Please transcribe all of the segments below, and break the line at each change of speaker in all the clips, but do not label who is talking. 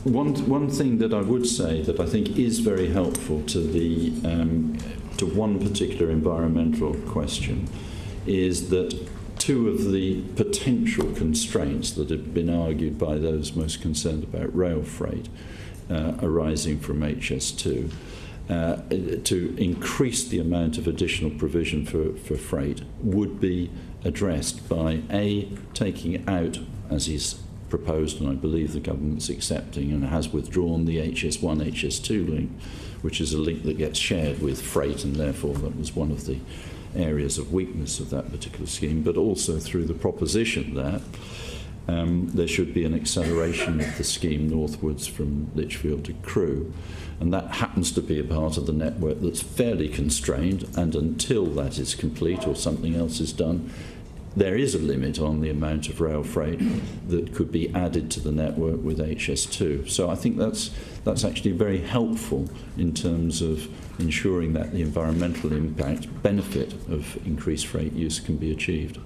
One thing that I would say that I think is very helpful to the to one particular environmental question is that two of the potential constraints that have been argued by those most concerned about rail freight arising from HS2 to increase the amount of additional provision for freight would be addressed by taking out, as is proposed, and I believe the government's accepting and has withdrawn, the HS1, HS2 link, which is a link that gets shared with freight, and therefore that was one of the areas of weakness of that particular scheme, but also through the proposition that there should be an acceleration of the scheme northwards from Lichfield to Crewe, and that happens to be a part of the network that's fairly constrained, and until that is complete or something else is done, there is a limit on the amount of rail freight that could be added to the network with HS2. So I think that's actually very helpful in terms of ensuring that the environmental impact benefit of increased freight use can be achieved.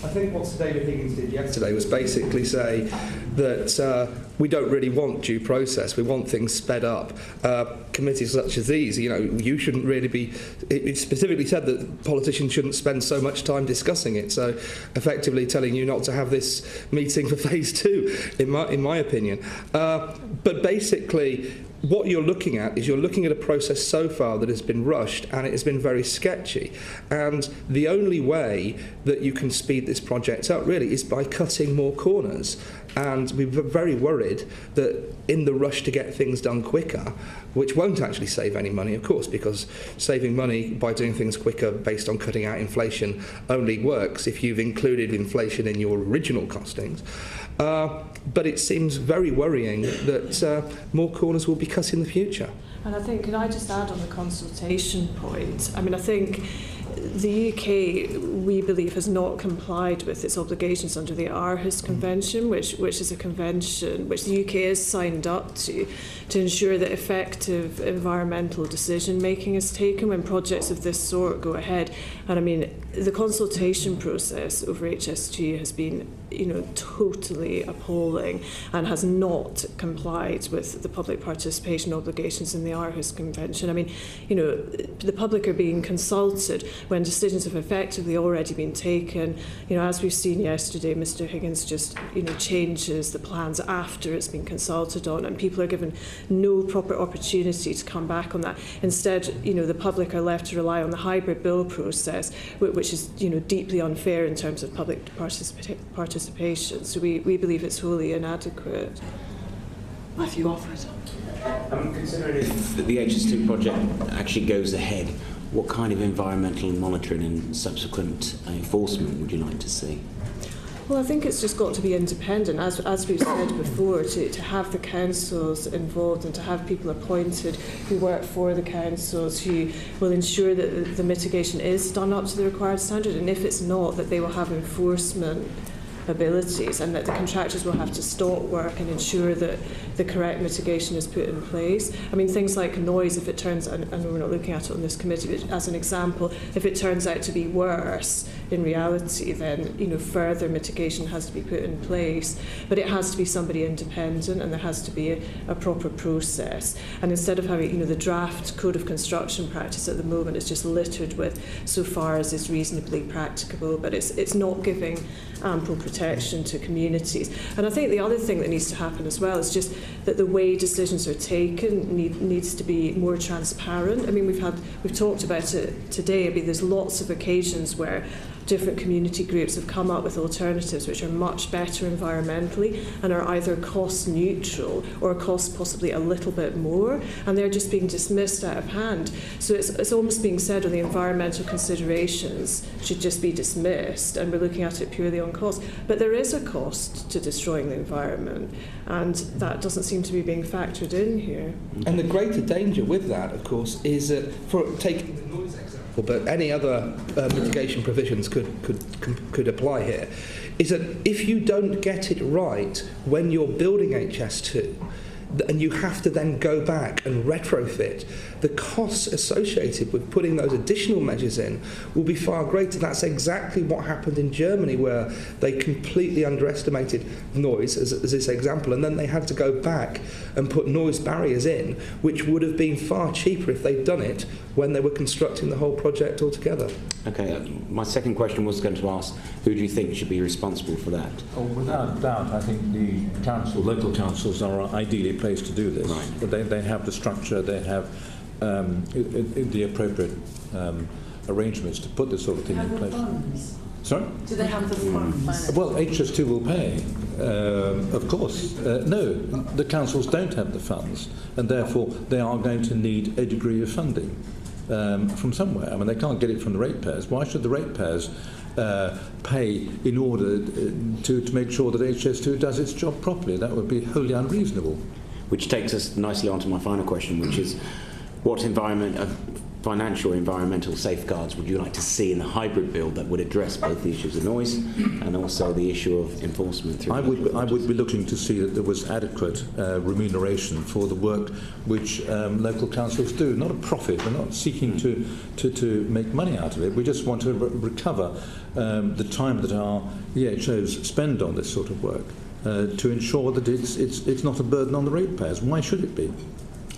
I think what Sir David Higgins did yesterday was basically say that we don't really want due process. We want things sped up. Committees such as these, you shouldn't really be. It specifically said that politicians shouldn't spend so much time discussing it. So, effectively telling you not to have this meeting for phase 2, in my opinion. But basically, what you're looking at is you're looking at a process so far that has been rushed and it has been very sketchy. And the only way that you can speed this project up really is by cutting more corners. And we were very worried that in the rush to get things done quicker, which won't actually save any money, of course, because saving money by doing things quicker based on cutting out inflation only works if you've included inflation in your original costings. But it seems very worrying that more corners will be cut in the future.
And I think, can I just add on the consultation point? I mean, I think the UK, we believe, has not complied with its obligations under the Aarhus Convention, which is a convention which the UK has signed up to ensure that effective environmental decision-making is taken when projects of this sort go ahead. And I mean, the consultation process over HS2 has been, totally appalling and has not complied with the public participation obligations in the Aarhus Convention. I mean, the public are being consulted when decisions have effectively already been taken. As we've seen yesterday, Mr. Higgins just, changes the plans after it's been consulted on, and people are given no proper opportunity to come back on that. Instead, the public are left to rely on the hybrid bill process, which is, deeply unfair in terms of public participation. So we believe it's wholly inadequate.
Matthew Offord.
Considering if the HS2 project actually goes ahead, what kind of environmental monitoring and subsequent enforcement would you like to see?
Well, I think it's just got to be independent, as we've said before, to have the councils involved and to have people appointed who work for the councils who will ensure that the mitigation is done up to the required standard, and if it's not, that they will have enforcement abilities and that the contractors will have to stop work and ensure that the correct mitigation is put in place. I mean, things like noise, if it turns, and we're not looking at it on this committee, but as an example, if it turns out to be worse in reality, then further mitigation has to be put in place. But it has to be somebody independent, and there has to be a proper process. And instead of having the draft code of construction practice at the moment is just littered with so far as is reasonably practicable, but it's not giving ample protection to communities. And I think the other thing that needs to happen as well is just that the way decisions are taken needs to be more transparent. I mean, we've talked about it today. I mean, there's lots of occasions where different community groups have come up with alternatives which are much better environmentally and are either cost neutral or cost possibly a little bit more, and they're just being dismissed out of hand. So it's almost being said, the environmental considerations should just be dismissed and we're looking at it purely on cost. But there is a cost to destroying the environment, and that doesn't seem to be being factored in here.
And the greater danger with that, of course, is for taking the noise example, but any other mitigation provisions could apply here, is that if you don't get it right when you're building HS2, and you have to then go back and retrofit, the costs associated with putting those additional measures in will be far greater. That's exactly what happened in Germany, where they completely underestimated noise, as this example, and then they had to go back and put noise barriers in, which would have been far cheaper if they'd done it when they were constructing the whole project altogether.
Okay, my second question was going to ask, who do you think should be responsible for that?
Oh, without doubt, I think the local councils are ideally placed to do this.
Right.
But they have the structure, they have the appropriate arrangements to put this sort of thing in place.
Funds?
Sorry?
Do they have the funds?
Well, HS2 will pay, of course. No, the councils don't have the funds, and therefore they are going to need a degree of funding from somewhere. I mean, they can't get it from the ratepayers. Why should the ratepayers pay in order to make sure that HS2 does its job properly? That would be wholly unreasonable.
Which takes us nicely on to my final question, which is, what financial environmental safeguards would you like to see in the hybrid bill that would address both the issues of noise and also the issue of enforcement through
I would be looking to see that there was adequate remuneration for the work which local councils do. Not a profit. We're not seeking to make money out of it. We just want to recover the time that our EHOs spend on this sort of work to ensure that it's not a burden on the ratepayers. Why should it be?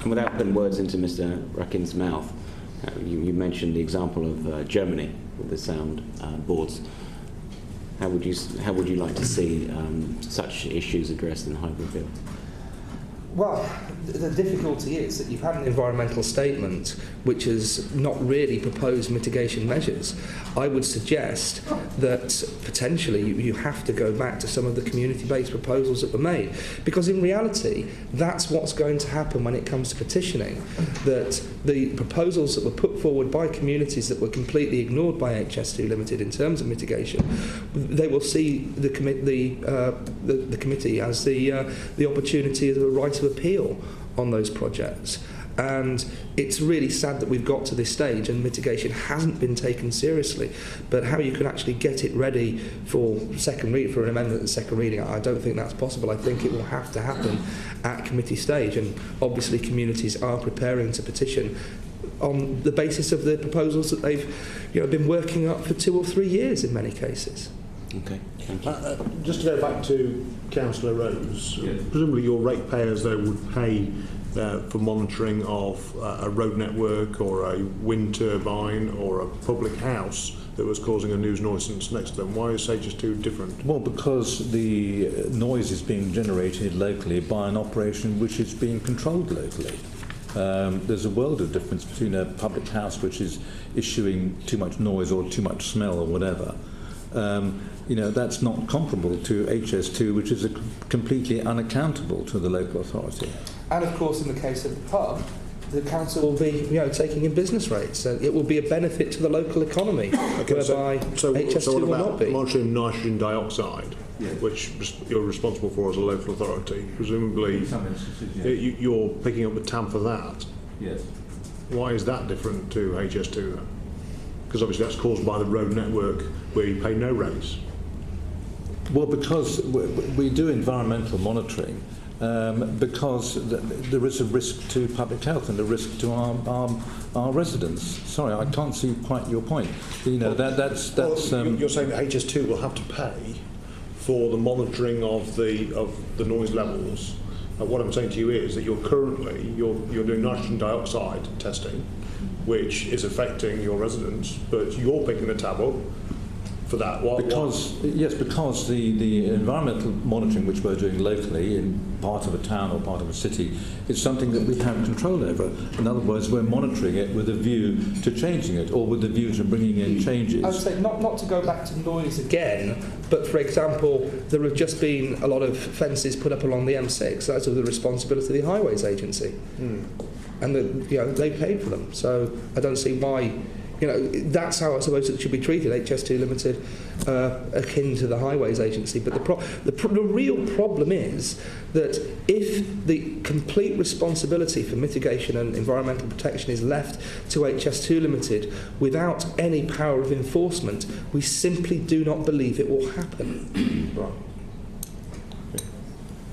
And without putting words into Mr. Ruckin's mouth, you mentioned the example of Germany with the sound boards. How would you like to see such issues addressed in the hybrid bill?
Well, the difficulty is that you've had an environmental statement which has not really proposed mitigation measures. I would suggest that potentially you have to go back to some of the community-based proposals that were made, because in reality that's what's going to happen when it comes to petitioning, that the proposals that were put forward by communities that were completely ignored by HS2 Limited in terms of mitigation, they will see the committee as the opportunity as a right of appeal on those projects. And it's really sad that we've got to this stage and mitigation hasn't been taken seriously. But how you can actually get it ready for an amendment and second reading, I don't think that's possible. I think it will have to happen at committee stage, and obviously communities are preparing to petition on the basis of the proposals that they've been working up for 2 or 3 years in many cases.
Okay, thank you.
Just to go back to Councillor Rose, yes. Presumably your ratepayers though would pay for monitoring of a road network or a wind turbine or a public house that was causing a nuisance next to them. Why is HS2 different?
Well, because the noise is being generated locally by an operation which is being controlled locally. There's a world of difference between a public house which is issuing too much noise or too much smell or whatever. That's not comparable to HS2, which is completely unaccountable to the local authority.
And of course, in the case of the pub, the council will be, taking in business rates. So it will be a benefit to the local economy, whereby HS2 will not be.
Monitoring nitrogen dioxide, which you're responsible for as a local authority. Presumably, you're picking up the tab for that.
Yes.
Why is that different to HS2 then? Because obviously that's caused by the road network where you pay no rates.
Well, because we do environmental monitoring, because there is a risk to public health and a risk to our residents. Sorry, I can't see quite your point. That's.
You're saying that HS2 will have to pay for the monitoring of the noise levels. What I'm saying to you is that you're doing nitrogen dioxide testing, which is affecting your residents, but you're picking the tab up for that. Because
the environmental monitoring which we're doing locally in part of a town or part of a city is something that we have control over. In other words, we're monitoring it with a view to changing it or with a view to bringing in changes.
I would say not to go back to noise again, but for example, there have just been a lot of fences put up along the M6. That's of the responsibility of the Highways Agency. And they paid for them. So I don't see why. That's how I suppose it should be treated. HS2 Limited, akin to the Highways Agency. But the real problem is that if the complete responsibility for mitigation and environmental protection is left to HS2 Limited without any power of enforcement, we simply do not believe it will happen.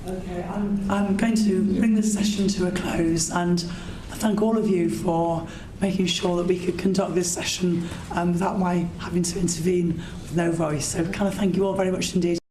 I Okay, I'm going to bring this session to a close, and I thank all of you for making sure that we could conduct this session without my having to intervene with no voice. So can I thank you all very much indeed.